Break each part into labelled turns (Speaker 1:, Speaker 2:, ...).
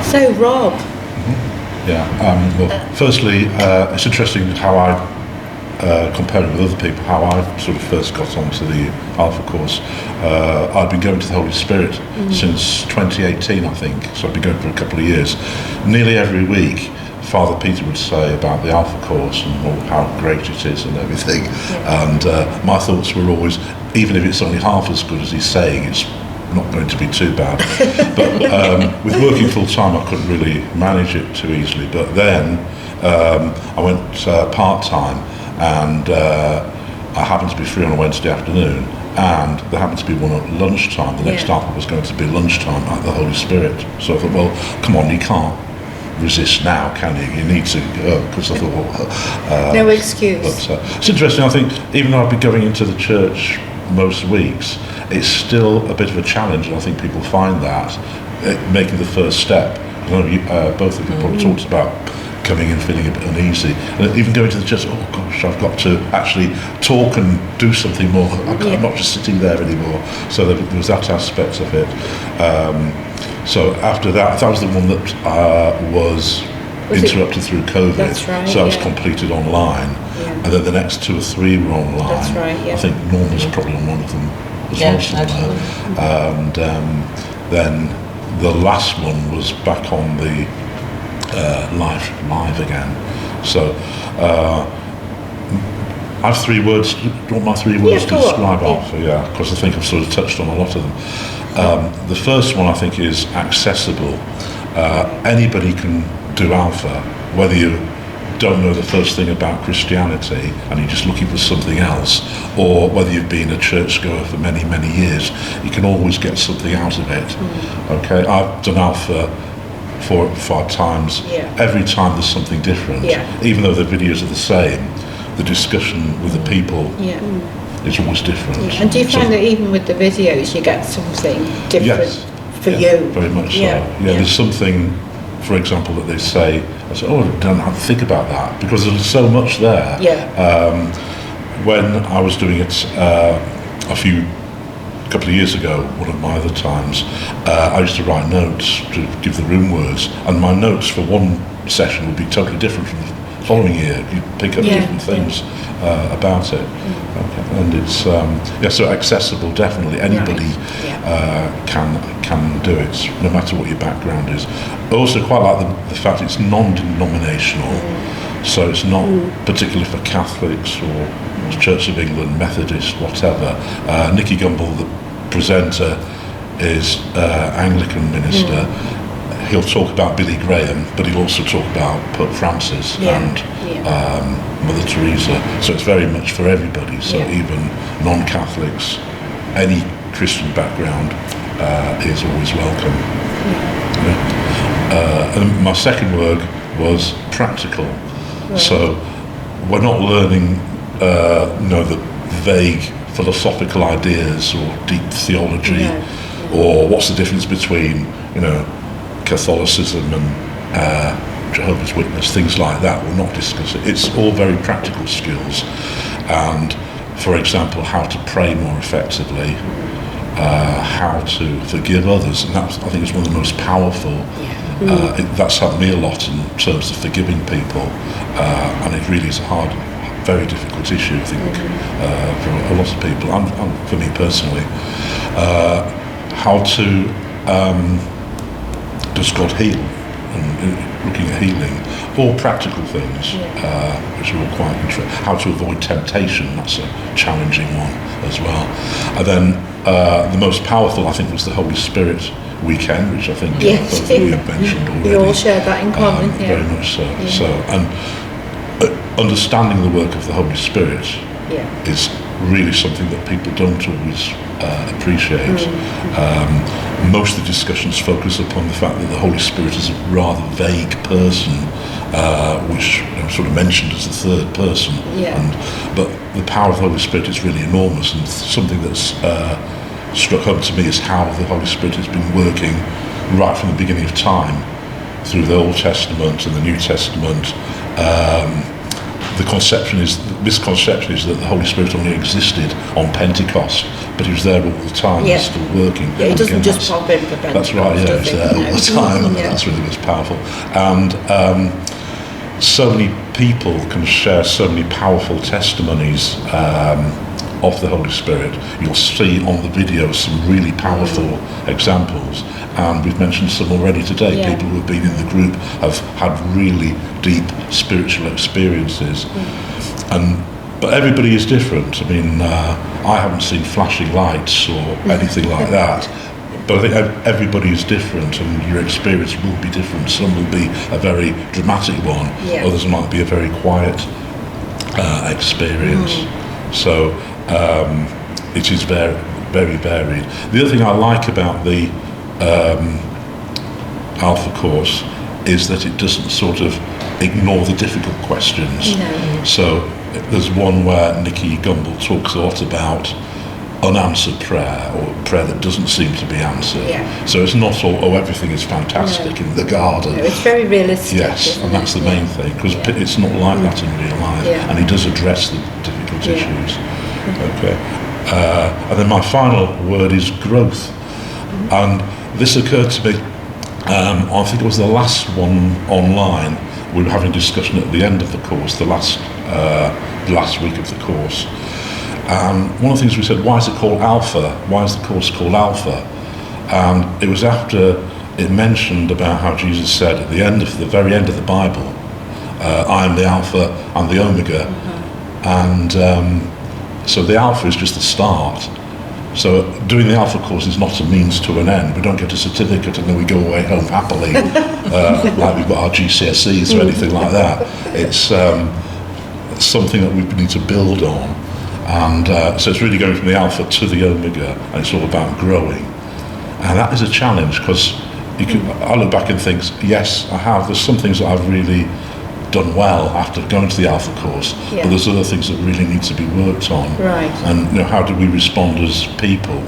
Speaker 1: So, Rob.
Speaker 2: Well, firstly, it's interesting how I, comparing with other people, how I sort of first got onto the Alpha course. I've been going to the Holy Spirit since 2018, I think, so I've been going for a couple of years. Nearly every week, Father Peter would say about the Alpha course and how great it is and everything. And my thoughts were always, even if it's only half as good as he's saying, it's not going to be too bad. But with working full time, I couldn't really manage it too easily. But then I went part time, and I happened to be free on a Wednesday afternoon, and there happened to be one at lunchtime. The next Alpha was going to be lunchtime at the Holy Spirit. So I thought, well, come on, you can't resist now, can you? You need to go, because I thought, well...
Speaker 1: no excuse.
Speaker 2: But it's interesting, I think, even though I've been going into the church most weeks, it's still a bit of a challenge, and I think people find that, making the first step. I know both of you probably talked about coming in feeling a bit uneasy, and even going to the church, oh gosh, I've got to actually talk and do something more. I'm not just sitting there anymore. So there was that aspect of it. So after that was the one that was interrupted through COVID.
Speaker 1: That's right,
Speaker 2: so I was completed online, and then the next 2 or 3 were online.
Speaker 1: That's right,
Speaker 2: I think Norm was probably on one of them as well somewhere. And then the last one was back on the live again. So I have 3 words. Do you want my 3 words to describe Alpha? Yeah, because I think I've sort of touched on a lot of them. The first one I think is accessible. Anybody can do Alpha, whether you don't know the first thing about Christianity and you're just looking for something else, or whether you've been a churchgoer for many, many years. You can always get something out of it. Okay, I've done Alpha 4 or 5 times. Every time there's something different. Even though the videos are the same, the discussion with the people is always different.
Speaker 1: And do you find that even with the videos you get something different for you?
Speaker 2: Very much so. There's something, for example, that they say, I say, oh, I don't have to think about that, because there's so much there. When I was doing it a couple of years ago, one of my other times, I used to write notes to give the room words, and my notes for one session would be totally different from the following year. You pick up different things about it. And it's so accessible, definitely. Anybody can do it, no matter what your background is. I also quite like the fact it's non-denominational, so it's not particularly for Catholics or Church of England, Methodist, whatever. Nicky Gumbel, the presenter, is Anglican minister. He'll talk about Billy Graham, but he'll also talk about Pope Francis and Mother Teresa. So it's very much for everybody. So even non-Catholics, any Christian background is always welcome. And my second word was practical. So we're not learning, the vague philosophical ideas or deep theology, or what's the difference between, Catholicism and Jehovah's Witness, things like that. We'll not discuss it. It's all very practical skills, and, for example, how to pray more effectively, how to forgive others, and that, I think, is one of the most powerful. That's helped me a lot in terms of forgiving people, and it really is a hard, very difficult issue, I think, for a lot of people, and for me personally. How to does God heal? And looking at healing, all practical things, which are all quite interesting. How to avoid temptation, that's a challenging one as well. And then the most powerful, I think, was the Holy Spirit weekend, which I think both of you have mentioned already.
Speaker 1: We all share that in common.
Speaker 2: Very much so. So, and understanding the work of the Holy Spirit is really something that people don't always appreciate. Most of the discussions focus upon the fact that the Holy Spirit is a rather vague person, which sort of mentioned as the third person. But the power of the Holy Spirit is really enormous, and something that's struck home to me is how the Holy Spirit has been working right from the beginning of time, through the Old Testament and the New Testament. the misconception is that the Holy Spirit only existed on Pentecost, but he was there all the time,
Speaker 1: Yeah.
Speaker 2: he's still working.
Speaker 1: Yeah, he
Speaker 2: And
Speaker 1: doesn't
Speaker 2: again,
Speaker 1: just pop in for Pentecost.
Speaker 2: that's right, yeah,
Speaker 1: does
Speaker 2: he's
Speaker 1: he?
Speaker 2: there all the time, and
Speaker 1: Yeah.
Speaker 2: that's really what's powerful. And so many people can share so many powerful testimonies of the Holy Spirit. You'll see on the video some really powerful examples, and we've mentioned some already today.
Speaker 1: Yeah.
Speaker 2: People who have been in the group have had really deep spiritual experiences. But everybody is different. I mean, I haven't seen flashing lights or anything like that. But I think everybody is different, and your experience will be different. Some will be a very dramatic one,
Speaker 1: Yeah.
Speaker 2: others might be a very quiet experience. So it is very, very varied. The other thing I like about the Alpha course is that it doesn't sort of ignore the difficult questions.
Speaker 1: No.
Speaker 2: So there's one where Nicky Gumbel talks a lot about unanswered prayer, or prayer that doesn't seem to be answered.
Speaker 1: Yeah.
Speaker 2: So it's not all, oh, everything is fantastic in the garden.
Speaker 1: No, it's very realistic.
Speaker 2: Yes,
Speaker 1: isn't
Speaker 2: and that's
Speaker 1: it?
Speaker 2: the main thing, because
Speaker 1: Yeah.
Speaker 2: it's not like that in real life,
Speaker 1: Yeah.
Speaker 2: and he does address the difficult
Speaker 1: Yeah.
Speaker 2: issues. Okay, and then my final word is growth, and this occurred to me. I think it was the last one online. We were having a discussion at the end of the course, the last week of the course. And one of the things we said, why is it called Alpha? Why is the course called Alpha? And it was after it mentioned about how Jesus said at the very end of the Bible, I am the Alpha and the Omega. And so the Alpha is just the start. So doing the Alpha course is not a means to an end. We don't get a certificate and then we go away home happily, like we've got our GCSEs or anything like that. It's something that we need to build on. And so it's really going from the Alpha to the Omega, and it's all about growing. And that is a challenge, because I look back and think, yes, I have. There's some things that I've really done well after going to the Alpha course,
Speaker 1: Yeah.
Speaker 2: but there's other things that really need to be worked on.
Speaker 1: Right.
Speaker 2: And how do we respond as people,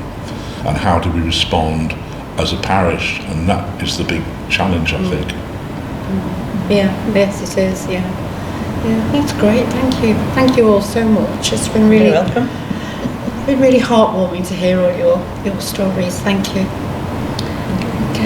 Speaker 2: and how do we respond as a parish? And that is the big challenge, I think.
Speaker 1: Yeah, yes it is, yeah. Yeah, that's great, thank you. Thank you all so much. It's been really,
Speaker 3: You're welcome.
Speaker 1: been really heartwarming to hear all your stories. Thank you.